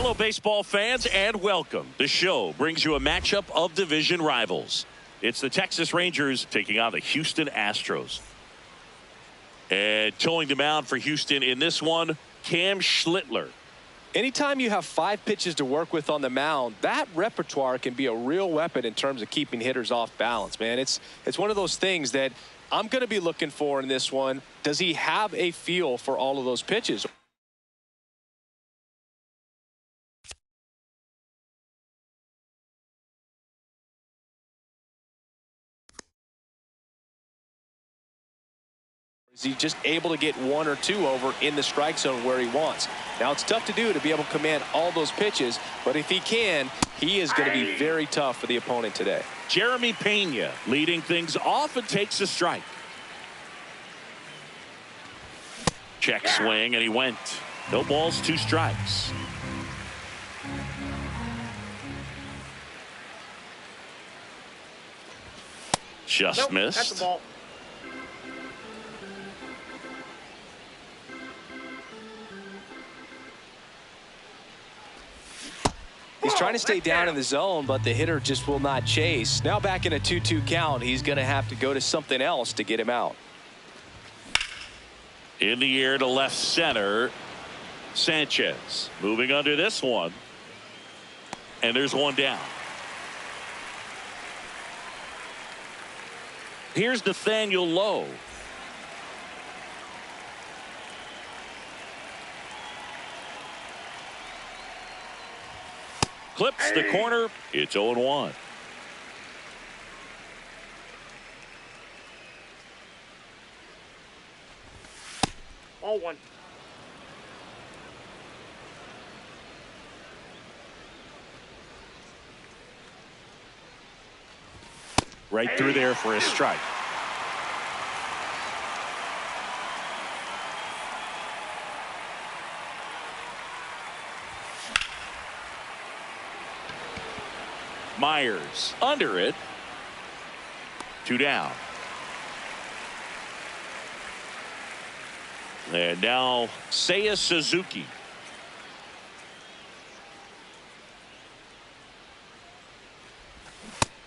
Hello, baseball fans, and welcome. The show brings you a matchup of division rivals. It's the Texas Rangers taking on the Houston Astros. And towing the mound for Houston in this one, Cam Schlittler. Anytime you have 5 pitches to work with on the mound, that repertoire can be a real weapon in terms of keeping hitters off balance, man. It's one of those things that I'm going to be looking for in this one. Does he have a feel for all of those pitches? Is he just able to get 1 or 2 over in the strike zone where he wants? Now, it's tough to do to be able to command all those pitches, but if he can, he is going to be very tough for the opponent today. Jeremy Pena leading things off and takes a strike. Check swing, and he went. No balls, 2 strikes. Just missed. That's the ball. He's trying to stay down in the zone, but the hitter just will not chase. Now back in a 2-2 count, he's going to have to go to something else to get him out. In the air to left center. Sanchez moving under this one. And there's one down. Here's Nathaniel Lowe. Clips the corner. It's 0-1. All one. Right through there for a strike. Myers under it. 2 down. And now Seiya Suzuki.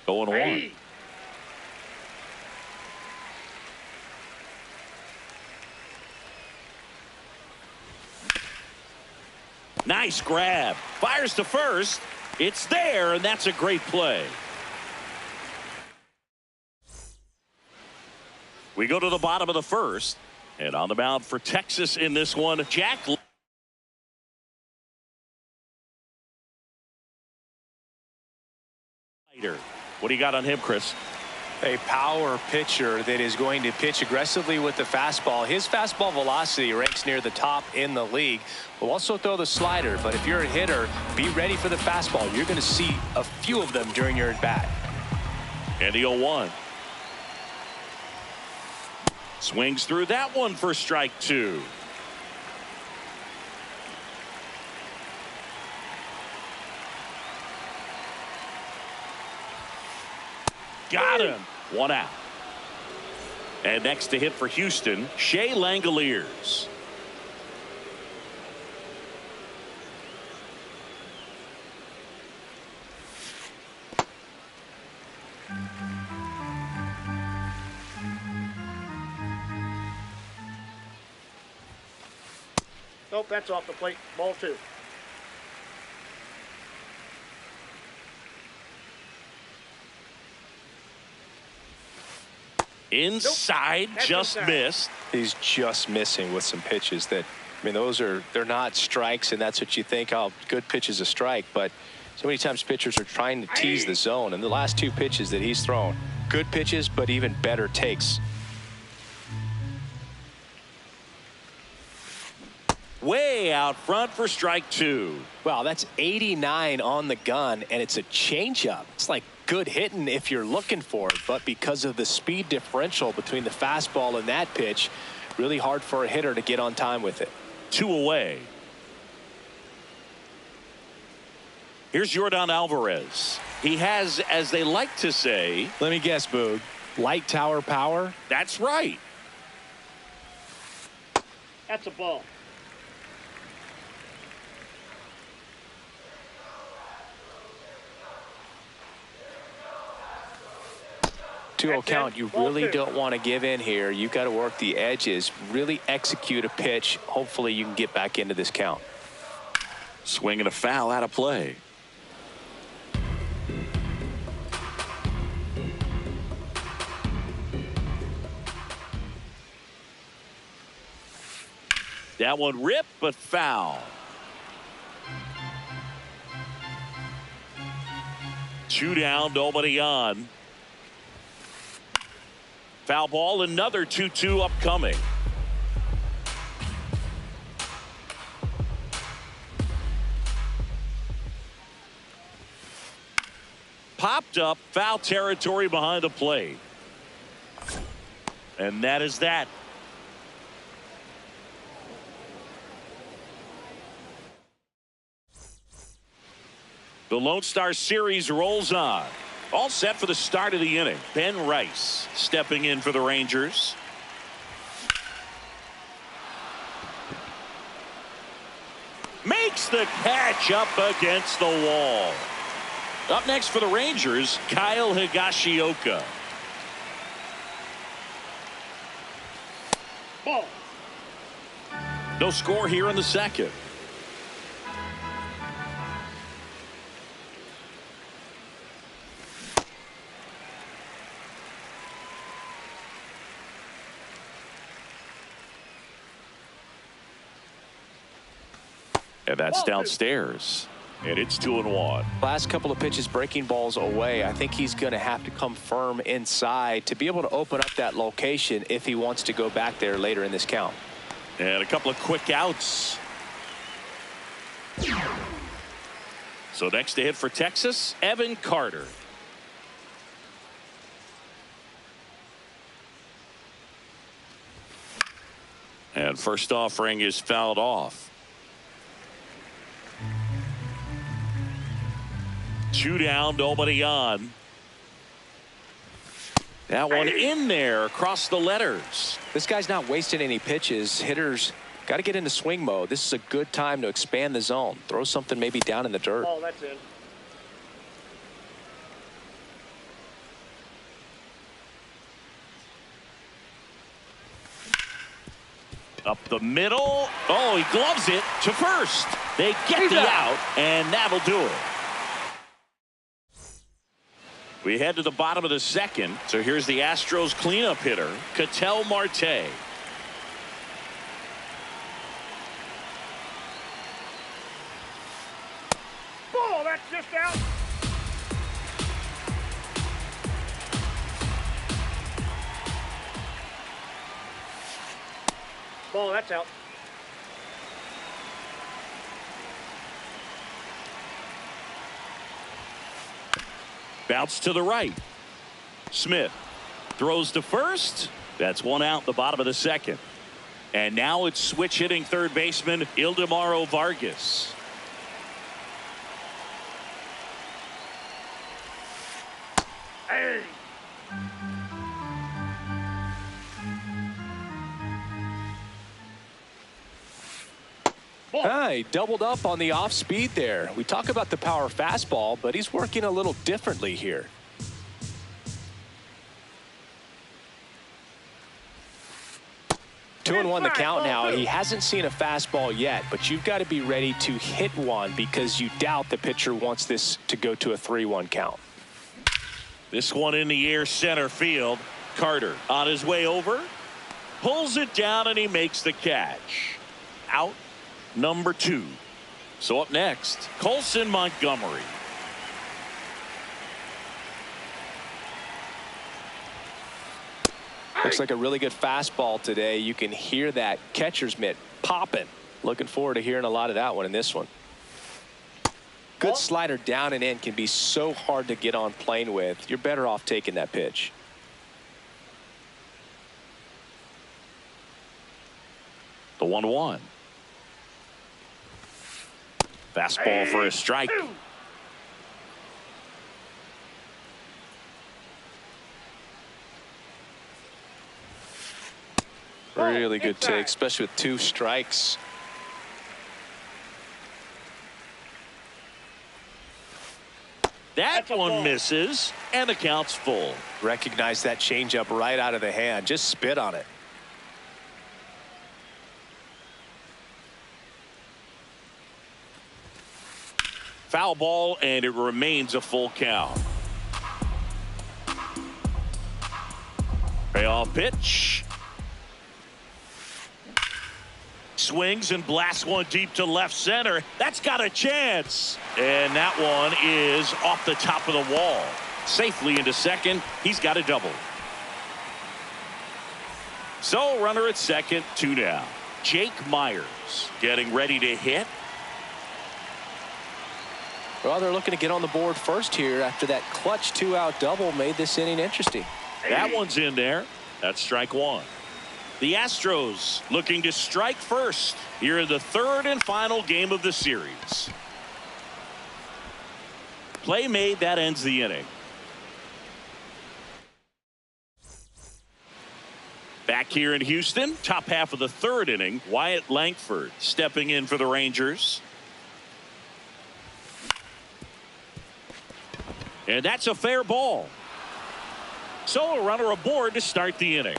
Going 1. Nice grab. Fires to first. It's there, and that's a great play. We go to the bottom of the first. And on the mound for Texas in this one, Jack Leiter. What do you got on him, Chris? A power pitcher that is going to pitch aggressively with the fastball. His fastball velocity ranks near the top in the league. Will also throw the slider, but if you're a hitter, be ready for the fastball. You're going to see a few of them during your at-bat. And the 0-1. Swings through that one for strike 2. Got him. 1 out. And next to hit for Houston, Shea Langoliers. Nope, that's off the plate. Ball 2. Inside, Nope. just inside. missed. He's just missing with some pitches that, I mean, they're not strikes, and that's what you think, oh, good pitch is a strike, but so many times pitchers are trying to tease the zone, and the last 2 pitches that he's thrown, good pitches, but even better takes. Way out front for strike 2. Wow, that's 89 on the gun, and it's a changeup. It's like good hitting if you're looking for it, but because of the speed differential between the fastball and that pitch, really hard for a hitter to get on time with it. 2 away. Here's Yordan Alvarez. He has, as they like to say, let me guess, Boog, light tower power. That's right. That's a ball. 2-0 count. You really don't want to give in here. You've got to work the edges, really execute a pitch. Hopefully you can get back into this count. Swing and a foul out of play. That one ripped, but foul. 2 down, nobody on. Foul ball, another 2-2 upcoming. Popped up, foul territory behind the plate. And that is that. The Lone Star Series rolls on. All set for the start of the inning. Ben Rice stepping in for the Rangers. Makes the catch up against the wall. Up next for the Rangers, Kyle Higashioka. Ball. No score here in the second. And that's downstairs. And it's 2-1. Last couple of pitches breaking balls away. I think he's going to have to come firm inside to be able to open up that location if he wants to go back there later in this count. And a couple of quick outs. So next to hit for Texas, Evan Carter. And first offering is fouled off. 2 down, nobody on. That one in there across the letters. This guy's not wasting any pitches. Hitters got to get into swing mode. This is a good time to expand the zone. Throw something maybe down in the dirt. Oh, that's in. Up the middle. Oh, he gloves it to first. They get the out, and that'll do it. We head to the bottom of the second. So here's the Astros cleanup hitter, Ketel Marte. Ball, that's just out. Ball, that's out. Bounce to the right. Smith throws to first. That's one out, the bottom of the second. And now it's switch hitting third baseman Ildemaro Vargas. Hey. He doubled up on the off speed there. We talk about the power fastball, but he's working a little differently here. Two and one the count now. He hasn't seen a fastball yet, but you've got to be ready to hit one because you doubt the pitcher wants this to go to a 3-1 count. This one in the air center field. Carter on his way over. Pulls it down and he makes the catch. Out number 2. So up next, Colson Montgomery. Looks like a really good fastball today. You can hear that catcher's mitt popping. Looking forward to hearing a lot of that one in this one. Good slider down and in can be so hard to get on plane with. You're better off taking that pitch. The 1-1. Fastball for a strike. Really good take, especially with 2 strikes. That That's a one ball. misses, and the count's full. Recognize that changeup right out of the hand. Just spit on it. Foul ball, and it remains a full count. Payoff pitch. Swings and blasts one deep to left center. That's got a chance. And that one is off the top of the wall. Safely into second. He's got a double. So runner at second, 2 down. Jake Meyers getting ready to hit. Well, they're looking to get on the board first here after that clutch 2-out double made this inning interesting. That one's in there. That's strike one. The Astros looking to strike first here in the third and final game of the series. Play made, that ends the inning. Back here in Houston, top half of the third inning, Wyatt Langford stepping in for the Rangers. And that's a fair ball. So a runner aboard to start the inning.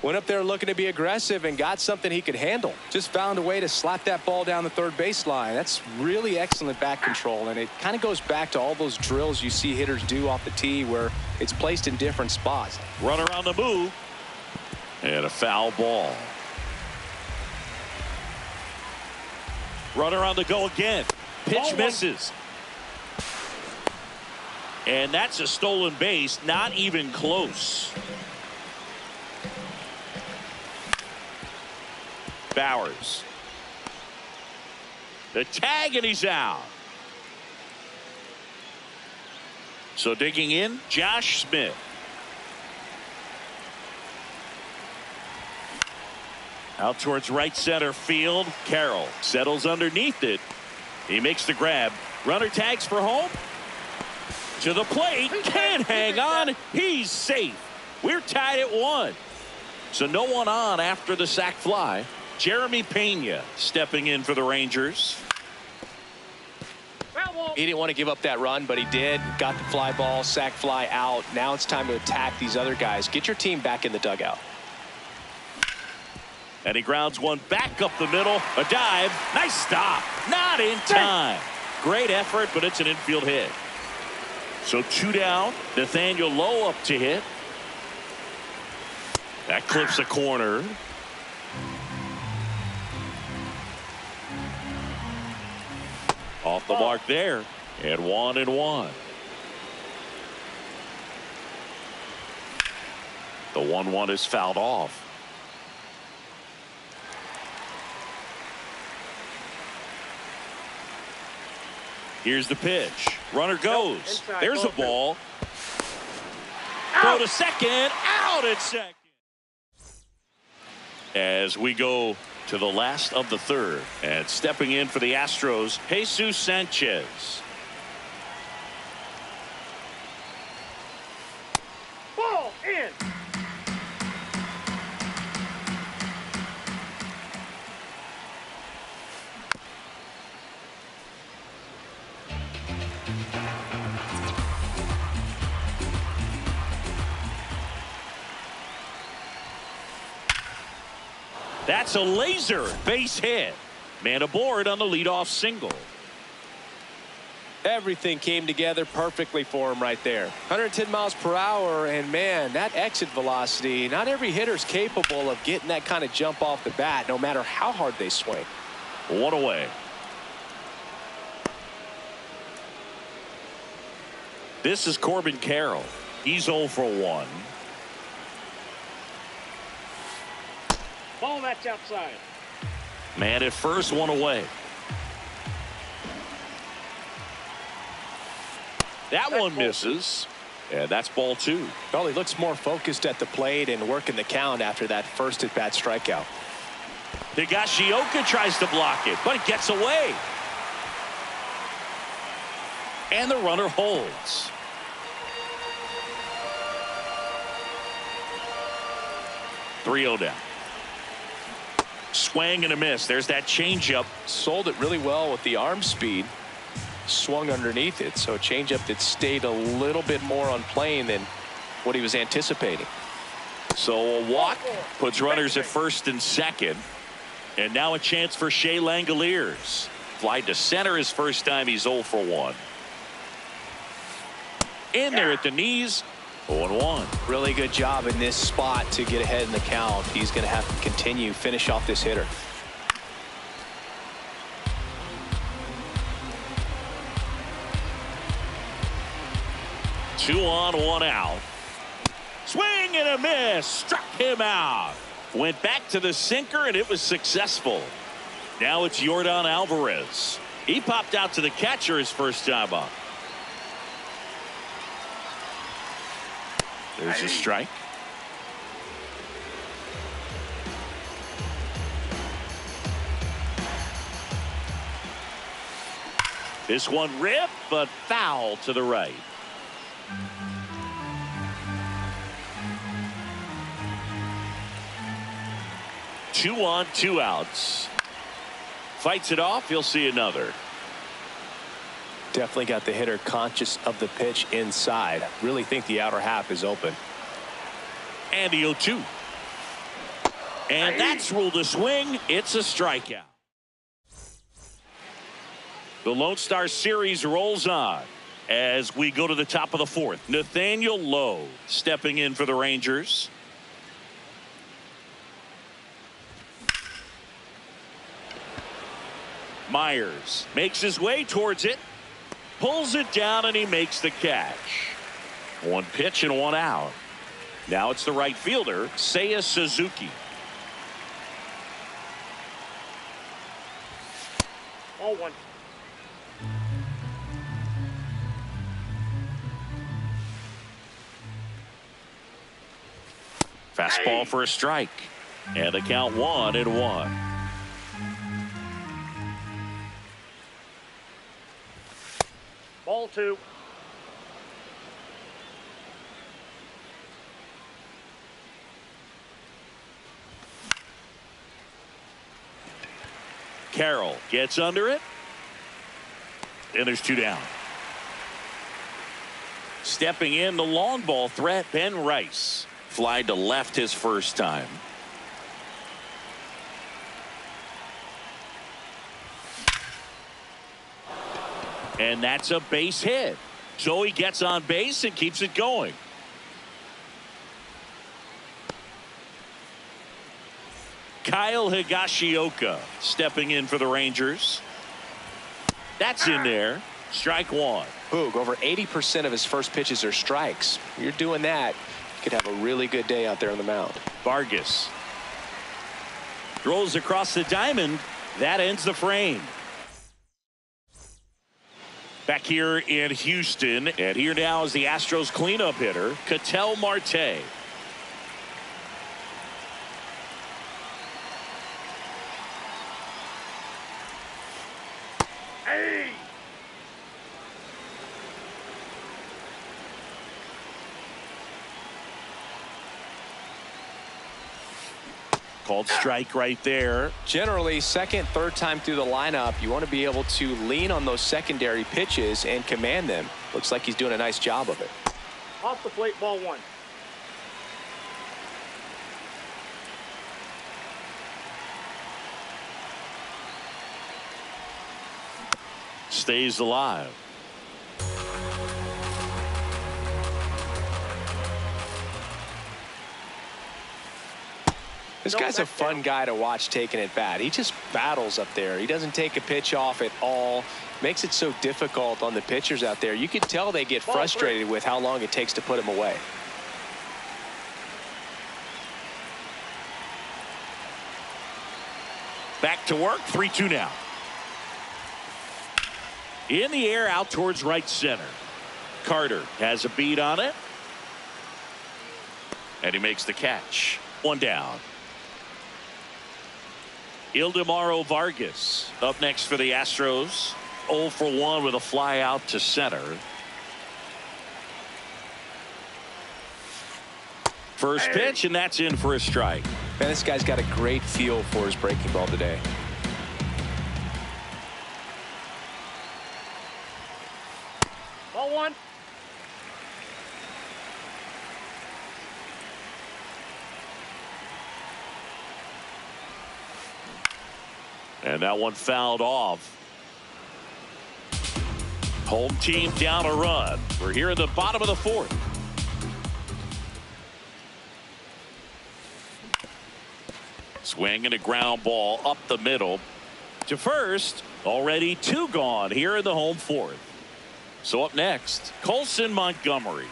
Went up there looking to be aggressive and got something he could handle. Just found a way to slap that ball down the third baseline. That's really excellent bat control, and it kind of goes back to all those drills you see hitters do off the tee where it's placed in different spots. Runner on the move. And a foul ball. Runner on the go again. Pitch misses. And that's a stolen base. Not even close. Bowers. The tag, and he's out. So digging in, Josh Smith. Out towards right center field. Carroll settles underneath it. He makes the grab. Runner tags for home. To the plate. Can't hang on. He's safe. We're tied at 1. So no one on after the sac fly. Jeremy Pena stepping in for the Rangers. He didn't want to give up that run, but he did. Got the fly ball, sac fly out. Now it's time to attack these other guys. Get your team back in the dugout. And he grounds one back up the middle. A dive. Nice stop. Not in time. Great effort, but it's an infield hit. So 2 down. Nathaniel Lowe up to hit. That clips a corner. Off the mark there. And 1-1. The 1-1 is fouled off. Here's the pitch. Runner goes. Inside, There's a ball. Throw to second. Out at second. As we go to the last of the third. And stepping in for the Astros, Jesus Sanchez. Ball in. That's a laser base hit. Man aboard on the leadoff single. Everything came together perfectly for him right there. 110 miles per hour, and man, that exit velocity, not every hitter's capable of getting that kind of jump off the bat, no matter how hard they swing. 1 away. This is Corbin Carroll. He's 0 for 1. Ball that's outside. Man at first, 1 away. That one misses. And that's ball 2. Well, he looks more focused at the plate and working the count after that first at-bat strikeout. Higashioka tries to block it, but it gets away. And the runner holds. Swing and a miss. There's that changeup. Sold it really well with the arm speed. Swung underneath it. So a changeup that stayed a little bit more on plane than what he was anticipating. So a walk puts runners at first and second. And now a chance for Shea Langoliers. Fly to center his first time. He's 0 for 1. In there at the knees. 0-1. Really good job in this spot to get ahead in the count. He's going to have to continue finish off this hitter. Two on, one out. Swing and a miss. Struck him out. Went back to the sinker and it was successful. Now it's Yordan Alvarez. He popped out to the catcher his first time up. There's a strike. This one ripped, but foul to the right. Two on, two outs. Fights it off. He'll see another. Definitely got the hitter conscious of the pitch inside. Really think the outer half is open. And the 0-2. And that's ruled a swing. It's a strikeout. The Lone Star Series rolls on as we go to the top of the fourth. Nathaniel Lowe stepping in for the Rangers. Myers makes his way towards it. Pulls it down and he makes the catch. One pitch and one out. Now it's the right fielder, Seiya Suzuki. Ball one. Fastball for a strike. And the count 1-1. Ball two. Carroll gets under it. And there's two down. Stepping in the long ball threat, Ben Rice. Fly to left his first time. And that's a base hit. So he gets on base and keeps it going. Kyle Higashioka stepping in for the Rangers. That's in there. Strike one. Boog, over 80% of his first pitches are strikes. You're doing that, you could have a really good day out there on the mound. Vargas throws across the diamond. That ends the frame. Back here in Houston, and here now is the Astros cleanup hitter, Ketel Marte. Hey! Called strike right there. Generally, second, third time through the lineup, you want to be able to lean on those secondary pitches and command them. Looks like he's doing a nice job of it. Off the plate, ball one. Stays alive. This guy's a fun guy to watch taking at bat. He just battles up there. He doesn't take a pitch off at all. Makes it so difficult on the pitchers out there. You can tell they get frustrated with how long it takes to put him away. Back to work. 3-2 now. In the air out towards right center. Carter has a beat on it. And he makes the catch. One down. Ildemaro Vargas up next for the Astros. 0 for 1 with a fly out to center. First pitch, and that's in for a strike. Man, this guy's got a great feel for his breaking ball today. Ball 1. And that one fouled off. Home team down a run. We're here in the bottom of the fourth. Swing and a ground ball up the middle to first. Already 2 gone here in the home fourth. So up next, Colson Montgomery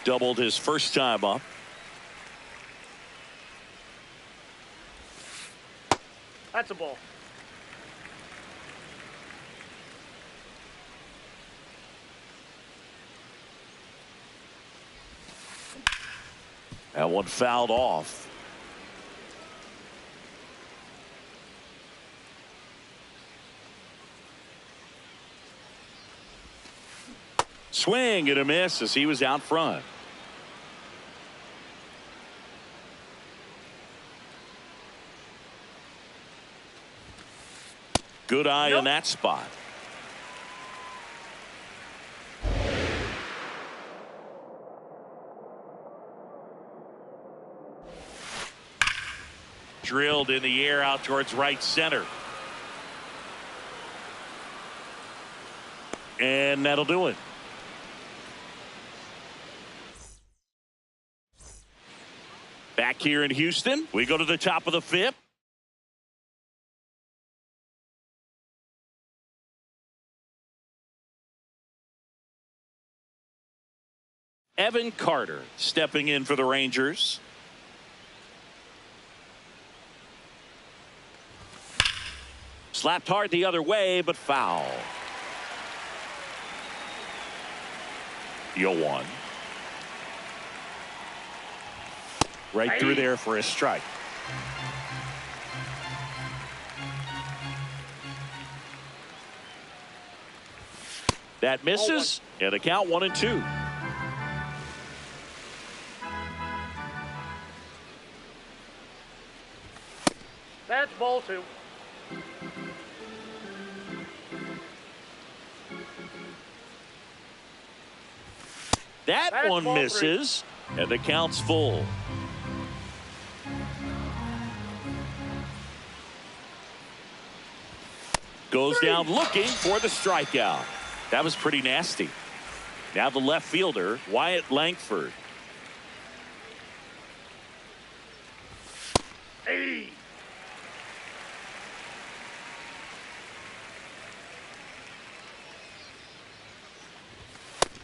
doubled his first time up. That's a ball. That one fouled off. Swing and a miss as he was out front. Good eye in that spot. Drilled in the air out towards right center. And that'll do it. Back here in Houston, we go to the top of the fifth. Evan Carter stepping in for the Rangers. Slapped hard the other way, but foul. 0-1. Right through there for a strike. That misses, and a count 1-2. That's ball 2. That one misses, and the count's full. Goes down looking for the strikeout. That was pretty nasty. Now the left fielder, Wyatt Langford. Hey.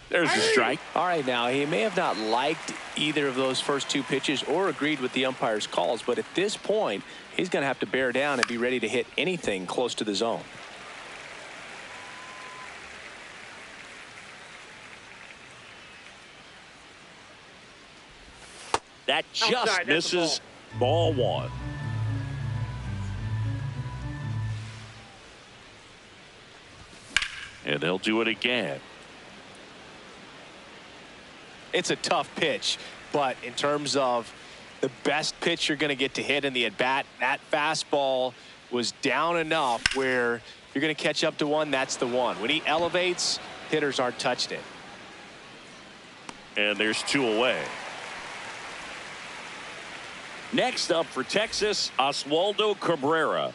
There's a strike. All right, now he may have not liked either of those first 2 pitches or agreed with the umpire's calls, but at this point he's going to have to bear down and be ready to hit anything close to the zone. That just misses. Ball 1. And they'll do it again. It's a tough pitch, but in terms of the best pitch you're going to get to hit in the at-bat, that fastball was down enough where you're going to catch up to one, that's the one. When he elevates, hitters aren't touching it. And there's 2 away. Next up for Texas, Oswaldo Cabrera.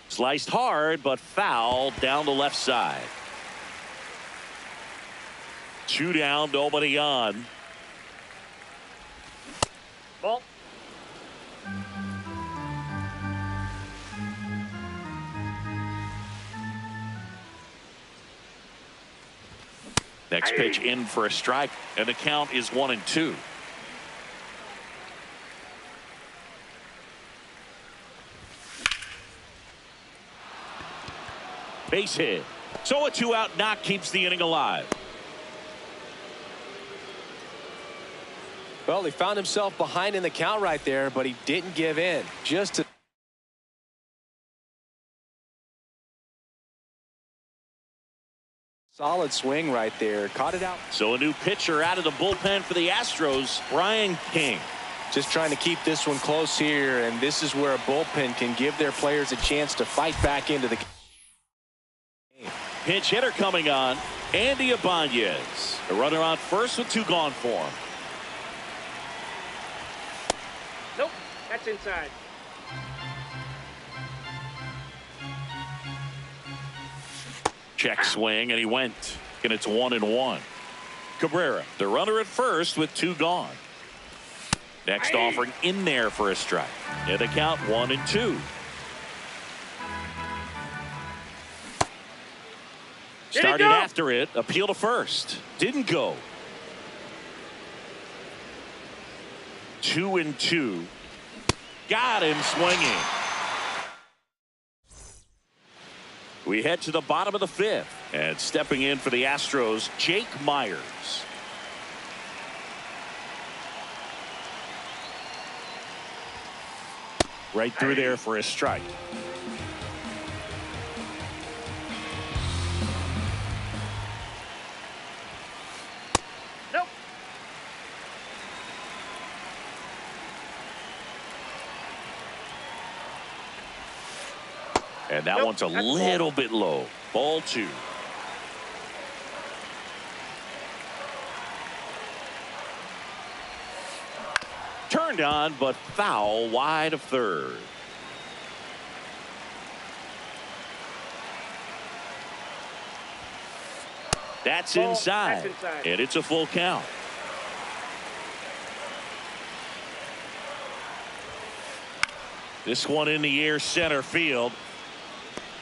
Sliced hard, but foul down the left side. 2 down, nobody on. Ball. Next pitch in for a strike, and the count is 1-2. Base hit. So a 2-out knock keeps the inning alive. Well, he found himself behind in the count right there, but he didn't give in. Just to Solid swing right there. Caught it out. So a new pitcher out of the bullpen for the Astros, Brian King. Just trying to keep this one close here, and this is where a bullpen can give their players a chance to fight back into the game. Pinch hitter coming on, Andy Ibanez. A runner on first with 2 gone for him. Nope, that's inside. Check swing, and he went. And it's 1-1. Cabrera, the runner at first with 2 gone. Next offering in there for a strike. And the count 1-2. Started after it. Appeal to first. Didn't go. 2-2. Got him swinging. We head to the bottom of the 5th. And stepping in for the Astros, Jake Meyers. Right through there for a strike. Nope. And that one's a little bit low. Ball 2. Turned on, but foul wide of third. That's inside. And it's a full count. This one in the air center field.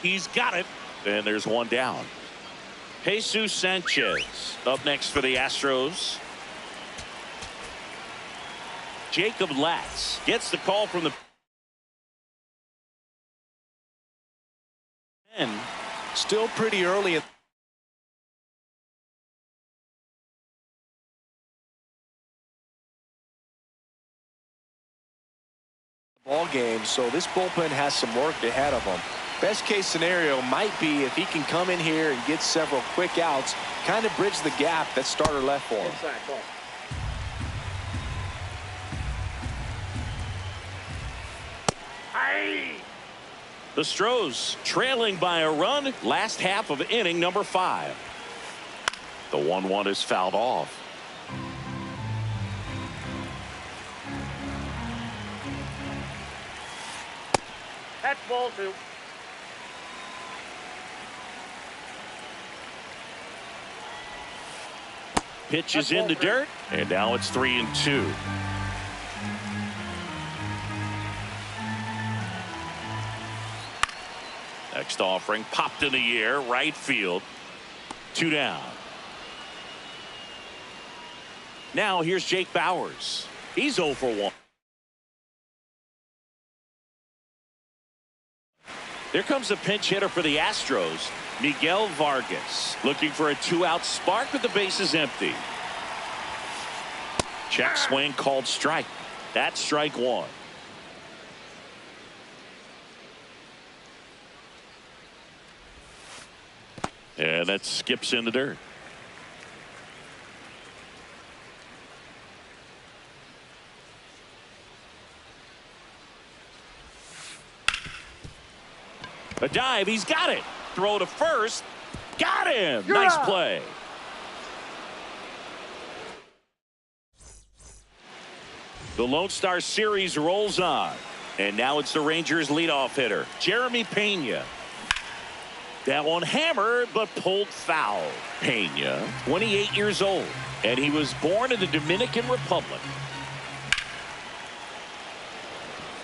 He's got it. And there's one down. Jesus Sanchez up next for the Astros. Jacob Latz gets the call from the and still pretty early in the ball game, so this bullpen has some work ahead of them. Best case scenario might be if he can come in here and get several quick outs, kind of bridge the gap that starter left for him. Inside, ball. The Stros trailing by a run. Last half of inning number 5. The 1-1 is fouled off. That's ball 2. Pitch is in the dirt, and now it's 3-2. Next offering popped in the air, right field. 2 down. Now here's Jake Bauers. He's 0 for 1. There comes a pinch hitter for the Astros, Miguel Vargas, looking for a 2-out spark with the bases empty. Check swing called strike. That's strike 1. And that skips in the dirt. A dive. He's got it. Throw to first. Got him. You're nice out. play. The Lone Star Series rolls on. And now it's the Rangers leadoff hitter, Jeremy Pena. That one hammered, but pulled foul. Pena, 28 years old, and he was born in the Dominican Republic.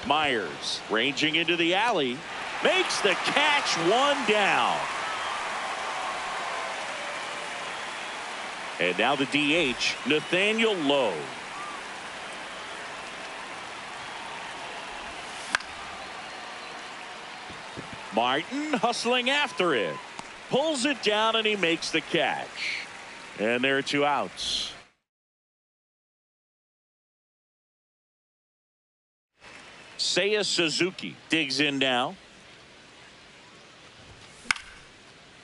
Myers, ranging into the alley, makes the catch, 1 down. And now the DH, Nathaniel Lowe. Martin hustling after it. Pulls it down and he makes the catch. And there are 2 outs. Seiya Suzuki digs in now.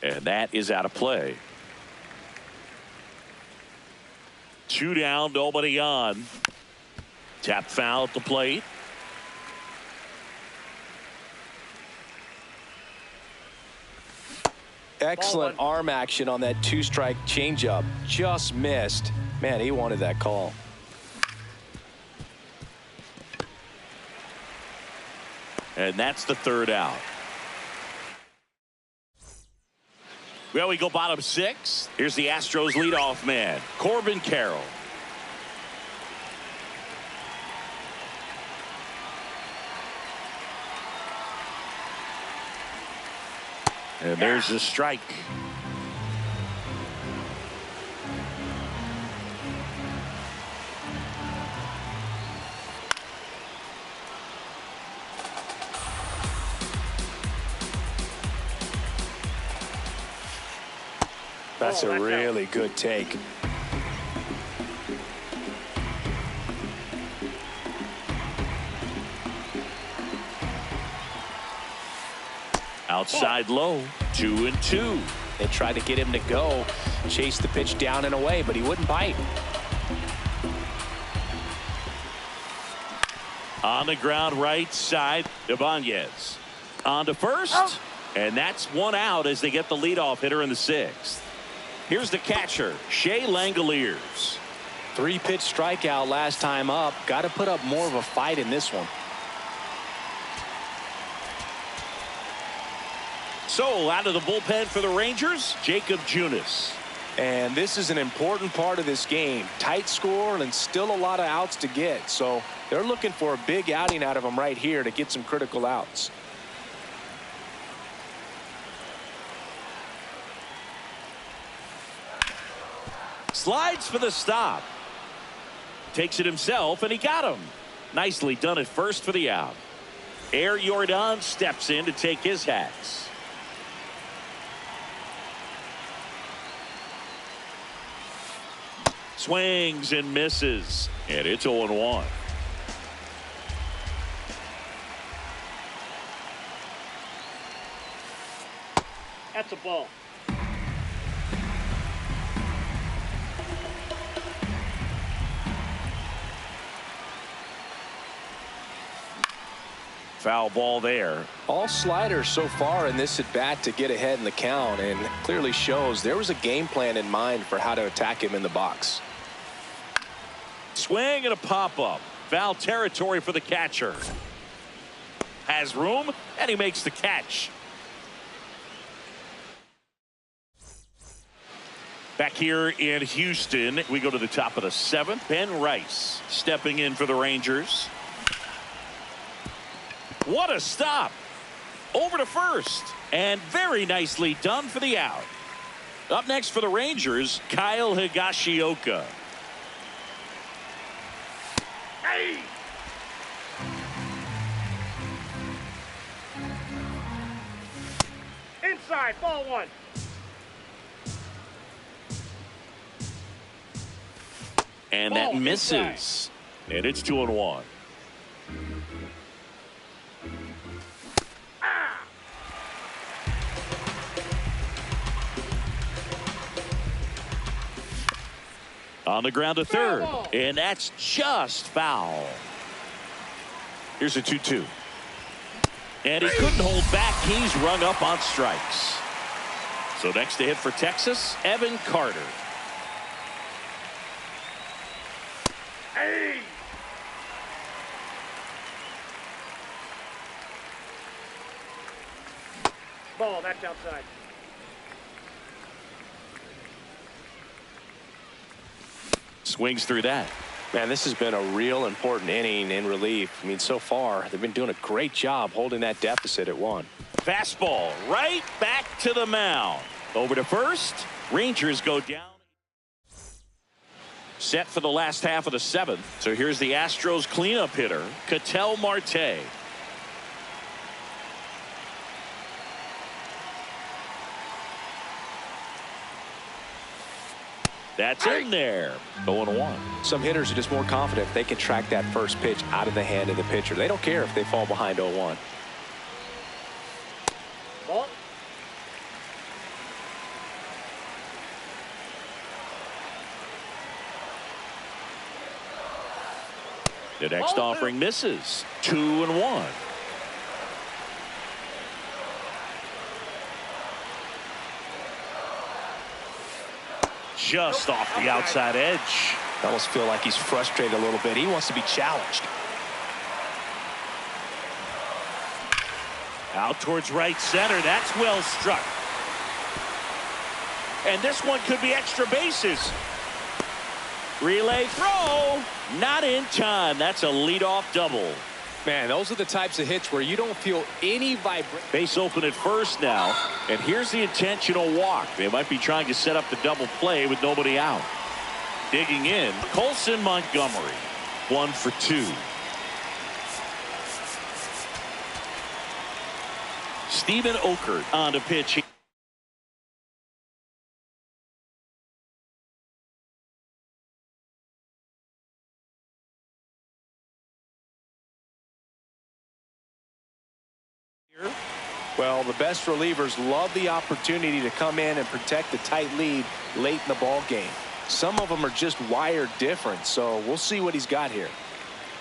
And that is out of play. 2 down, nobody on. Tap foul at the plate. Excellent arm action on that 2-strike changeup. Just missed. Man, he wanted that call. And that's the 3rd out. Well, we go bottom 6. Here's the Astros leadoff man, Corbin Carroll. And there's the strike. That's a really good take. Outside low, 2-2. They tried to get him to go, chase the pitch down and away, but he wouldn't bite. On the ground right side, Ibanez. On to first, and that's 1 out as they get the leadoff hitter in the 6th. Here's the catcher, Shea Langoliers. 3-pitch strikeout last time up. Got to put up more of a fight in this one. So out of the bullpen for the Rangers, Jacob Junis. And this is an important part of this game. Tight score and still a lot of outs to get. So they're looking for a big outing out of him right here to get some critical outs. Slides for the stop. Takes it himself, and he got him. Nicely done at first for the out. Air Jordan steps in to take his hats. Swings and misses, and it's 0-1. That's a ball. Foul ball there. All sliders so far in this at bat to get ahead in the count, and clearly shows there was a game plan in mind for how to attack him in the box. Swing and a pop-up. Foul territory for the catcher. Has room, and he makes the catch. Back here in Houston, we go to the top of the 7th. Ben Rice stepping in for the Rangers. What a stop. Over to first. And very nicely done for the out. Up next for the Rangers, Kyle Higashioka. Hey! Inside, ball 1. And Ball that misses. inside. And it's 2-1. On the ground to third, and that's just foul. Here's a 2-2. And he couldn't hold back. He's rung up on strikes. So next to hit for Texas, Evan Carter. Hey! Ball, that's outside. Swings through that. Man, this has been a real important inning in relief. I mean, so far, they've been doing a great job holding that deficit at 1. Fastball right back to the mound. Over to first. Rangers go down. Set for the last half of the 7th. So here's the Astros cleanup hitter, Ketel Marte. That's in there. 0-1. Some hitters are just more confident if they can track that first pitch out of the hand of the pitcher. They don't care if they fall behind 0-1. Ball. The next offering misses. 2-1. Just off the outside edge. I almost feel like he's frustrated a little bit. He wants to be challenged. Out towards right center. That's well struck. And this one could be extra bases. Relay throw. Not in time. That's a leadoff double. Man, those are the types of hits where you don't feel any vibration. Base open at first now. And here's the intentional walk. They might be trying to set up the double play with nobody out. Digging in, Colson Montgomery. 1 for 2. Steven Okert on to pitch. Well, the best relievers love the opportunity to come in and protect the tight lead late in the ball game. Some of them are just wired different, so we'll see what he's got here.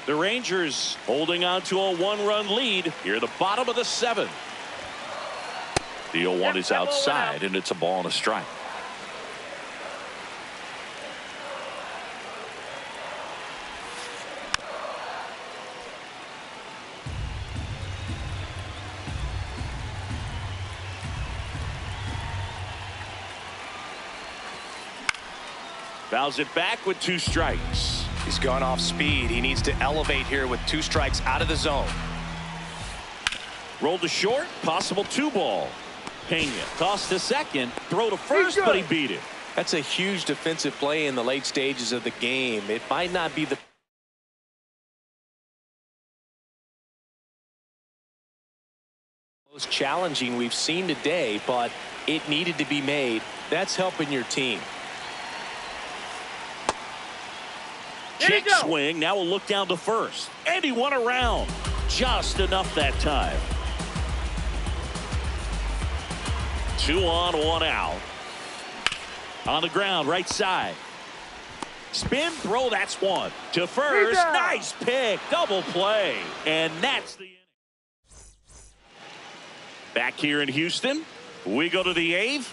The Rangers holding on to a 1-run lead here at the bottom of the 7th. The 0-1 is outside, and it's a ball and a strike. Fouls it back with 2 strikes. He's gone off speed. He needs to elevate here with 2 strikes out of the zone. Rolled to short, possible 2-ball. Pena tossed to second, throw to first, but he beat it. That's a huge defensive play in the late stages of the game. It might not be the most challenging we've seen today, but it needed to be made. That's helping your team. Check swing. Now we'll look down to first. And he won around. Just enough that time. 2 on, 1 out. On the ground, right side. Spin throw. That's 1. To first. Nice pick. Double play. And that's the inning. Back here in Houston. We go to the 8th.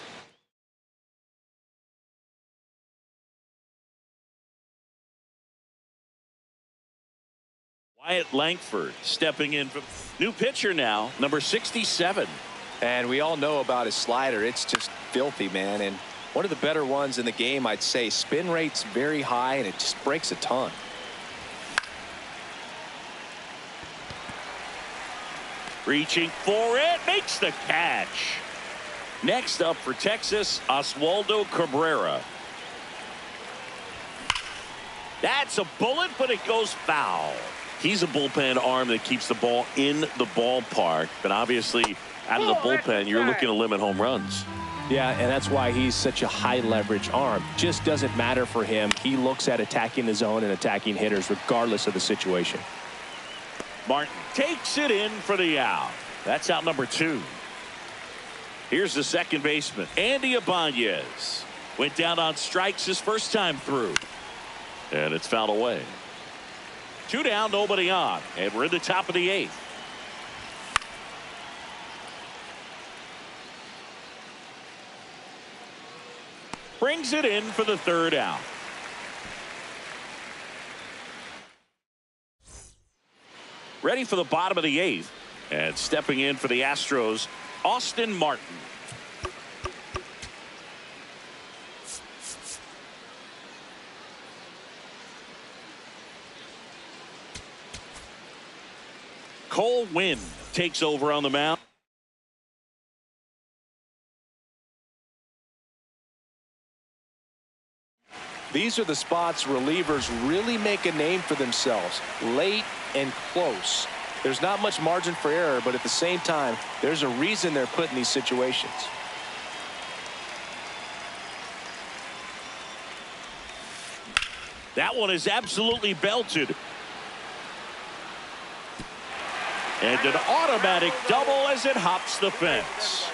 Wyatt Langford stepping in from new pitcher now, number 67. And we all know about his slider. It's just filthy, man. And one of the better ones in the game, I'd say. Spin rate's very high, and it just breaks a ton. Reaching for it, makes the catch. Next up for Texas, Oswaldo Cabrera. That's a bullet, but it goes foul. He's a bullpen arm that keeps the ball in the ballpark, but obviously out of the bullpen, you're looking to limit home runs. Yeah, and that's why he's such a high leverage arm. Just doesn't matter for him. He looks at attacking the zone and attacking hitters regardless of the situation. Martin takes it in for the out. That's out number 2. Here's the second baseman, Andy Ibanez. Went down on strikes his first time through. And it's fouled away. 2 down, nobody on. And we're in the top of the 8th. Brings it in for the 3rd out. Ready for the bottom of the 8th. And stepping in for the Astros, Austin Martin. Cole Winn takes over on the mound. These are the spots relievers really make a name for themselves. Late and close. There's not much margin for error, but at the same time, there's a reason they're put in these situations. That one is absolutely belted. And an automatic double as it hops the fence.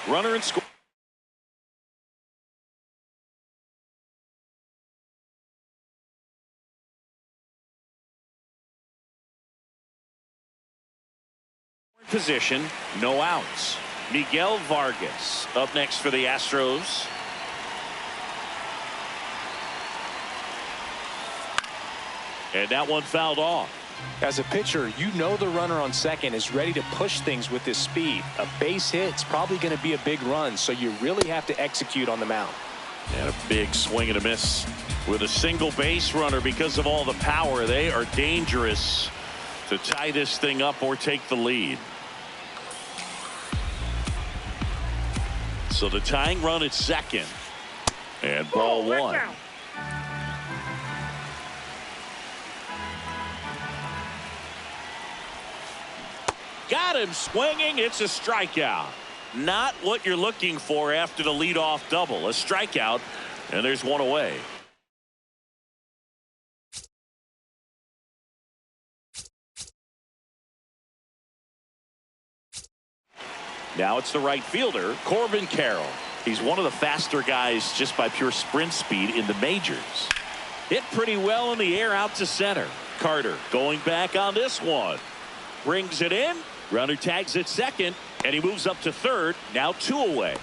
Runner and score. position, no outs. Miguel Vargas up next for the Astros. And that one fouled off. As a pitcher, you know the runner on second is ready to push things with his speed. A base hit is probably going to be a big run, so you really have to execute on the mound. And a big swing and a miss with a single base runner. Because of all the power, they are dangerous to tie this thing up or take the lead. So the tying run at second. And ball one. Got him swinging. It's a strikeout. Not what you're looking for after the leadoff double. A strikeout, and there's one away. Now it's the right fielder, Corbin Carroll. He's one of the faster guys just by pure sprint speed in the majors. Hit pretty well in the air out to center. Carter going back on this one. Brings it in. Runner tags at second, and he moves up to third. Now 2 away.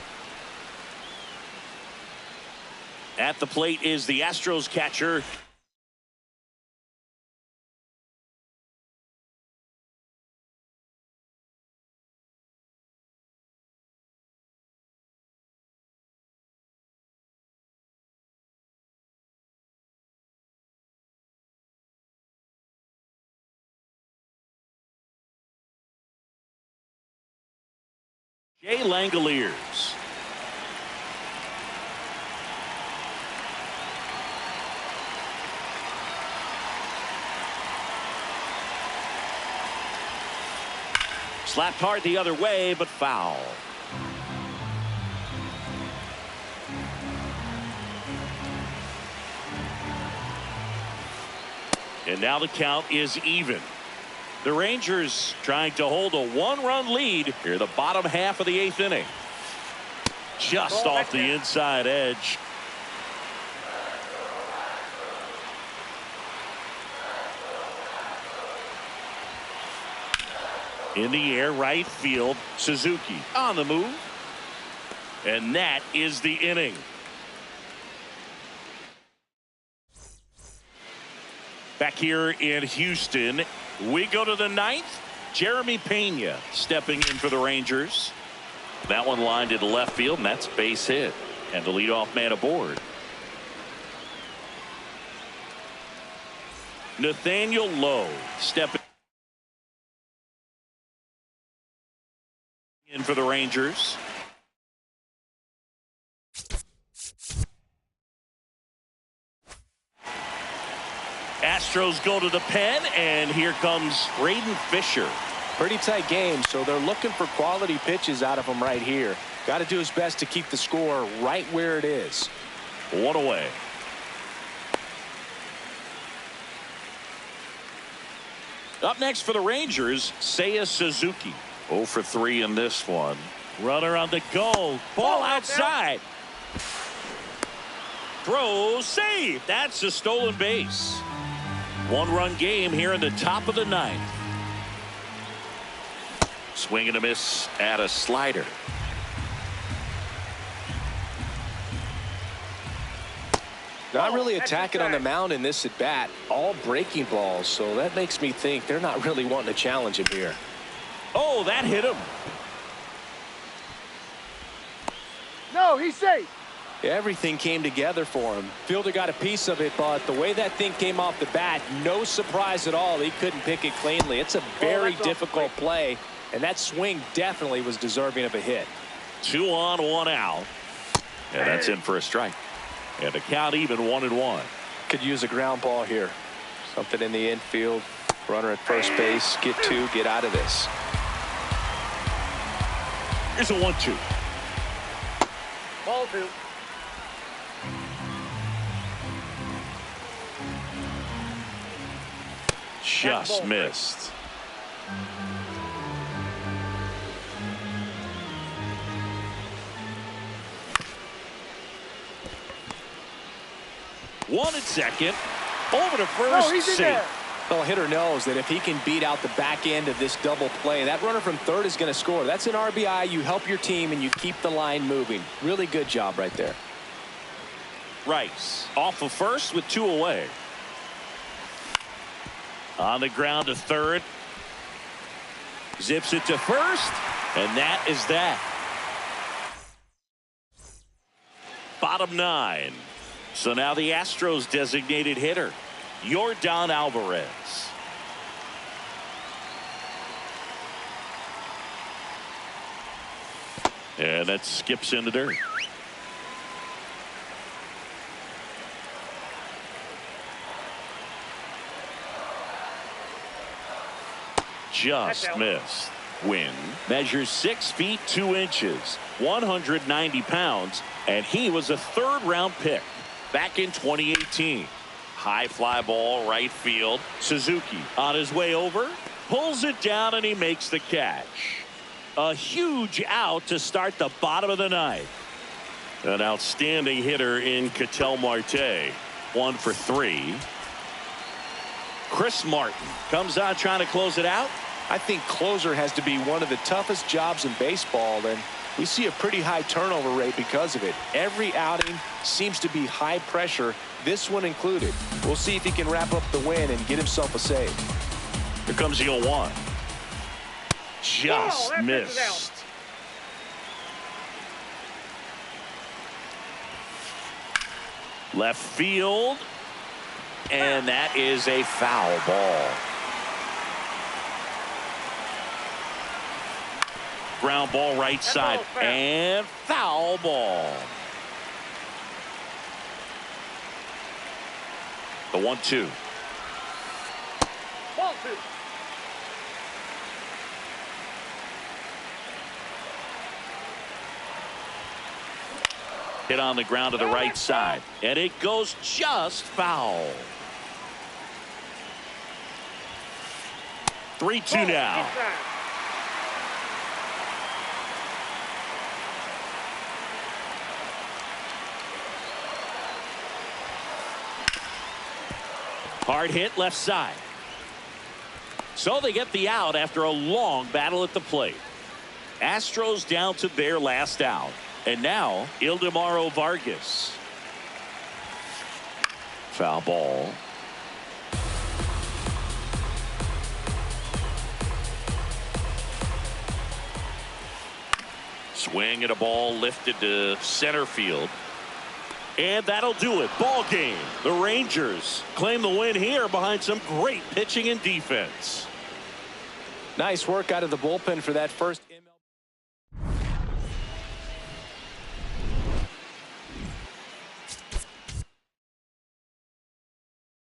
At the plate is the Astros catcher, Jay Langoliers. Slapped hard the other way, but foul. And now the count is even. The Rangers trying to hold a 1-run lead here the bottom half of the 8th inning. Just off the inside edge. In the air, right field. Suzuki on the move. And that is the inning. Back here in Houston, we go to the 9th. Jeremy Pena stepping in for the Rangers. That one lined into left field, and that's base hit. And the leadoff man aboard. Nathaniel Lowe stepping in for the Rangers. Astros go to the pen, and here comes Braden Fisher. Pretty tight game, so they're looking for quality pitches out of him right here. Got to do his best to keep the score right where it is. 1 away. Up next for the Rangers, Seiya Suzuki. 0 for 3 in this one. Runner on the go. Ball outside. Throw, save. That's a stolen base. 1-run game here in the top of the 9th. Swing and a miss at a slider. Not really attacking on the mound in this at bat. All breaking balls, so that makes me think they're not really wanting to challenge him here. Oh, that hit him. No, he's safe. Everything came together for him. Fielder got a piece of it, but the way that thing came off the bat, no surprise at all. He couldn't pick it cleanly. It's a very difficult play, and that swing definitely was deserving of a hit. 2 on, 1 out. And that's in for a strike. And the count even 1-1. Could use a ground ball here. Something in the infield. Runner at first base. Get 2. Get out of this. Here's a 1-2. Ball 2. Just missed. One at second. Over to first. No, he's in safe. there. Well, a hitter knows that if he can beat out the back end of this double play, that runner from third is going to score. That's an RBI. You help your team and you keep the line moving. Really good job right there. Rice off of first with 2 away. On the ground to third. Zips it to first. And that is that. Bottom 9. So now the Astros designated hitter, Yordan Alvarez. And that skips in the dirt. Just missed. Win measures 6 feet 2 inches, 190 pounds, and he was a 3rd-round pick back in 2018. High fly ball right field. Suzuki on his way over, pulls it down, and he makes the catch. A huge out to start the bottom of the 9th. An outstanding hitter in Ketel Marte. 1 for 3. Chris Martin comes out trying to close it out. I think closer has to be one of the toughest jobs in baseball, and we see a pretty high turnover rate because of it. Every outing seems to be high pressure, this one included. We'll see if he can wrap up the win and get himself a save. Here comes the 0-1. Just missed. Left field, and that is a foul ball. Ground ball right side, and foul ball. The 1-2. Ball 2. Hit on the ground to the right side, and it goes just foul. 3-2 now. Hard hit left side. So they get the out after a long battle at the plate. Astros down to their last out. And now Ildemaro Vargas. Foul ball. Swing at a ball lifted to center field. And that'll do it. Ball game. The Rangers claim the win here behind some great pitching and defense. Nice work out of the bullpen for that first inning.